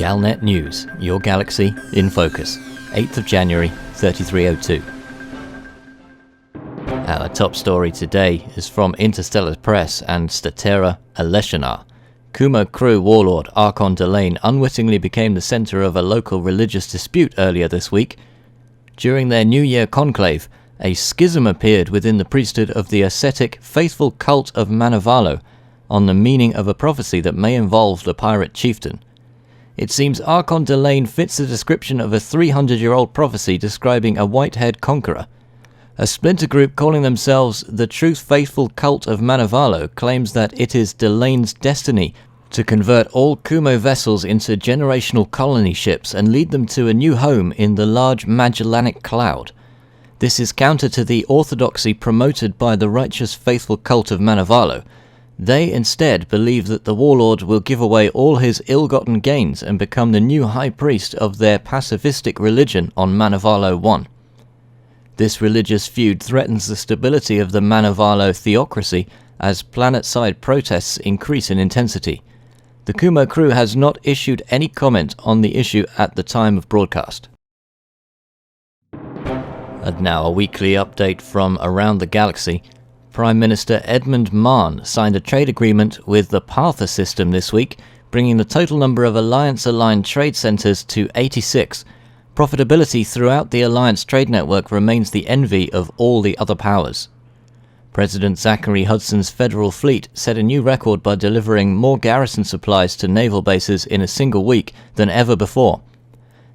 Galnet News, your galaxy in focus, 8th of January, 3302. Our top story today is from Interstellar Press and Statera Aleshanar. Kumo crew warlord Archon Delane unwittingly became the center of a local religious dispute earlier this week. During their New Year conclave, a schism appeared within the priesthood of the ascetic faithful cult of Manavalo on the meaning of a prophecy that may involve the pirate chieftain. It seems Archon Delane fits the description of a 300-year-old prophecy describing a white-haired conqueror. A splinter group calling themselves the Truth Faithful Cult of Manavalo claims that it is Delane's destiny to convert all Kumo vessels into generational colony ships and lead them to a new home in the large Magellanic Cloud. This is counter to the orthodoxy promoted by the righteous faithful cult of Manavalo. They instead believe that the warlord will give away all his ill-gotten gains and become the new high priest of their pacifistic religion on Manavalo 1. This religious feud threatens the stability of the Manavalo theocracy as planet-side protests increase in intensity. The Kumo crew has not issued any comment on the issue at the time of broadcast. And now a weekly update from around the galaxy. Prime Minister Edmund Marn signed a trade agreement with the Partha system this week, bringing the total number of Alliance-aligned trade centers to 86. Profitability throughout the Alliance trade network remains the envy of all the other powers. President Zachary Hudson's Federal Fleet set a new record by delivering more garrison supplies to naval bases in a single week than ever before.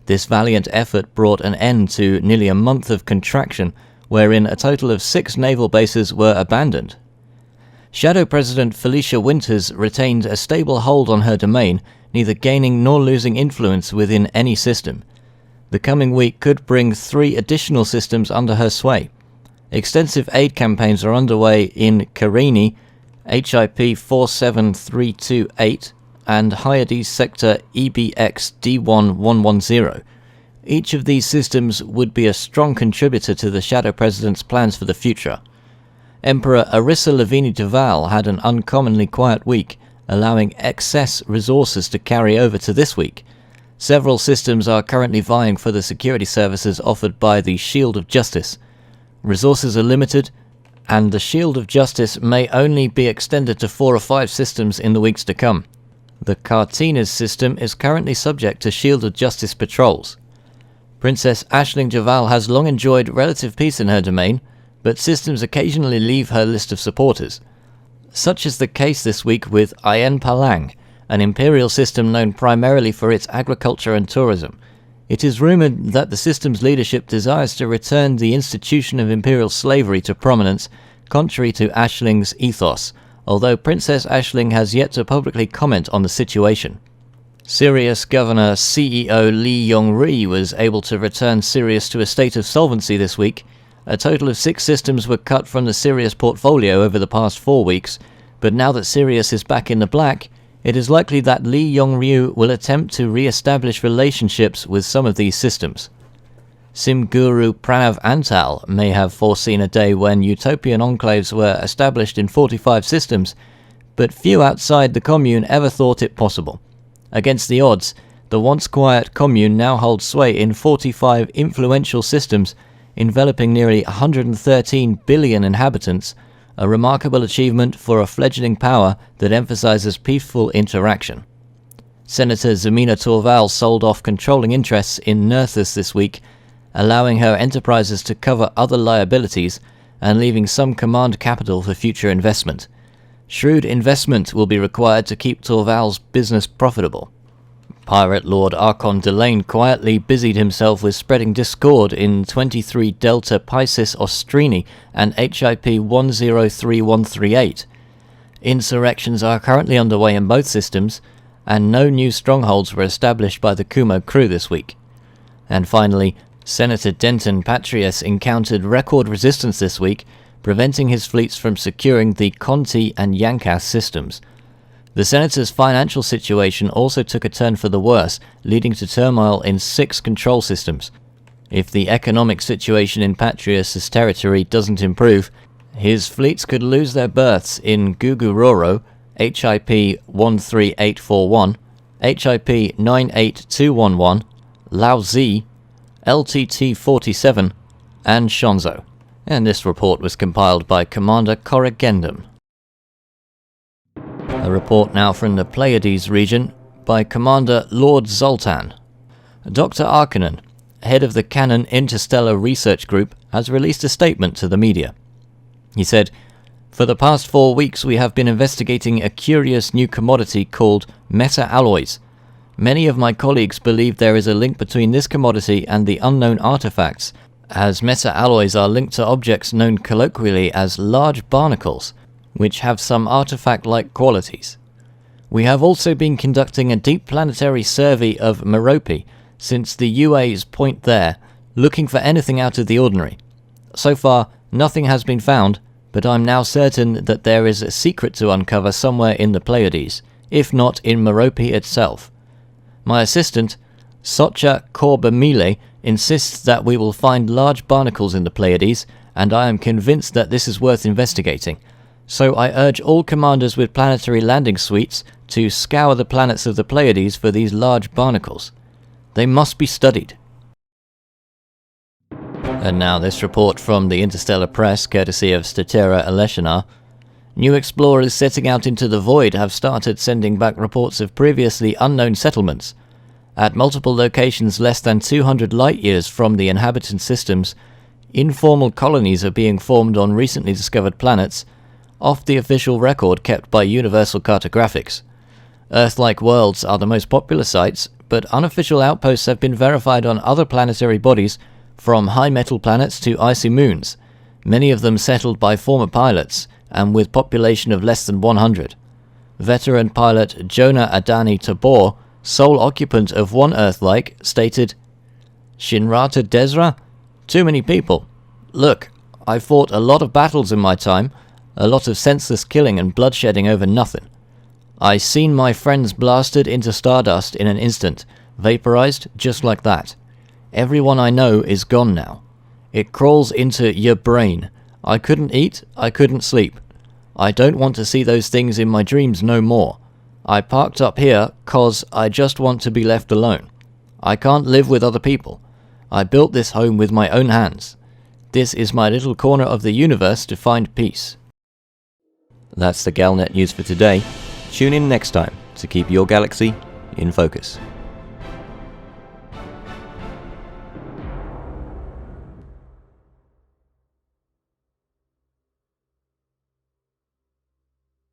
This valiant effort brought an end to nearly a month of contraction, wherein a total of 6 naval bases were abandoned. Shadow President Felicia Winters retained a stable hold on her domain, neither gaining nor losing influence within any system. The coming week could bring 3 additional systems under her sway. Extensive aid campaigns are underway in Carini, HIP 47328, and Hyades Sector EBX D1110. Each of these systems would be a strong contributor to the Shadow President's plans for the future. Emperor Arissa Lavini Duval had an uncommonly quiet week, allowing excess resources to carry over to this week. Several systems are currently vying for the security services offered by the Shield of Justice. Resources are limited, and the Shield of Justice may only be extended to 4 or 5 systems in the weeks to come. The Cartinas system is currently subject to Shield of Justice patrols. Princess Aisling Javal has long enjoyed relative peace in her domain, but systems occasionally leave her list of supporters. Such is the case this week with Ayen Palang, an imperial system known primarily for its agriculture and tourism. It is rumored that the system's leadership desires to return the institution of imperial slavery to prominence, contrary to Aisling's ethos, although Princess Aisling has yet to publicly comment on the situation. Sirius Governor CEO Lee Yong-ri was able to return Sirius to a state of solvency this week. A total of 6 systems were cut from the Sirius portfolio over the past 4 weeks, but now that Sirius is back in the black, it is likely that Lee Yong-ryu will attempt to re-establish relationships with some of these systems. Sim Guru Pranav Antal may have foreseen a day when utopian enclaves were established in 45 systems, but few outside the commune ever thought it possible. Against the odds, the once quiet commune now holds sway in 45 influential systems, enveloping nearly 113 billion inhabitants, a remarkable achievement for a fledgling power that emphasizes peaceful interaction. Senator Zemina Torval sold off controlling interests in Nerthus this week, allowing her enterprises to cover other liabilities and leaving some command capital for future investment. Shrewd investment will be required to keep Torval's business profitable. Pirate Lord Archon Delane quietly busied himself with spreading discord in 23 Delta Pisces Austrini and HIP 103138. Insurrections are currently underway in both systems, and no new strongholds were established by the Kumo crew this week. And finally, Senator Denton Patrius encountered record resistance this week, preventing his fleets from securing the Conti and Yankas systems. The senator's financial situation also took a turn for the worse, leading to turmoil in 6 control systems. If the economic situation in Patrius' territory doesn't improve, his fleets could lose their berths in Guguroro, HIP 13841, HIP 98211, Lao Z, LTT-47, and Shonzo. And this report was compiled by Commander Corrigendum. A report now from the Pleiades region by Commander Lord Zoltan. Dr. Arcannon, head of the Canonn Interstellar Research Group, has released a statement to the media. He said, "For the past 4 weeks we have been investigating a curious new commodity called meta-alloys. Many of my colleagues believe there is a link between this commodity and the unknown artifacts, as meta-alloys are linked to objects known colloquially as large barnacles, which have some artifact-like qualities. We have also been conducting a deep planetary survey of Merope, since the UA's point there, looking for anything out of the ordinary. So far, nothing has been found, but I'm now certain that there is a secret to uncover somewhere in the Pleiades, if not in Merope itself. My assistant, Socha Corbamile, insists that we will find large barnacles in the Pleiades, and I am convinced that this is worth investigating. So I urge all commanders with planetary landing suites to scour the planets of the Pleiades for these large barnacles. They must be studied." And now this report from the Interstellar Press, courtesy of Statera Eleshina. New explorers setting out into the void have started sending back reports of previously unknown settlements. At multiple locations less than 200 light-years from the inhabitant systems, informal colonies are being formed on recently discovered planets, off the official record kept by Universal Cartographics. Earth-like worlds are the most popular sites, but unofficial outposts have been verified on other planetary bodies, from high-metal planets to icy moons, many of them settled by former pilots, and with population of less than 100. Veteran pilot Jonah Adani Tabor, sole occupant of one Earth-like, stated, "Shinrata Desra? Too many people. Look, I fought a lot of battles in my time, a lot of senseless killing and bloodshedding over nothing. I seen my friends blasted into stardust in an instant, vaporized just like that. Everyone I know is gone now. It crawls into your brain. I couldn't eat, I couldn't sleep. I don't want to see those things in my dreams no more. I parked up here 'cause I just want to be left alone. I can't live with other people. I built this home with my own hands. This is my little corner of the universe to find peace." That's the Galnet news for today. Tune in next time to keep your galaxy in focus.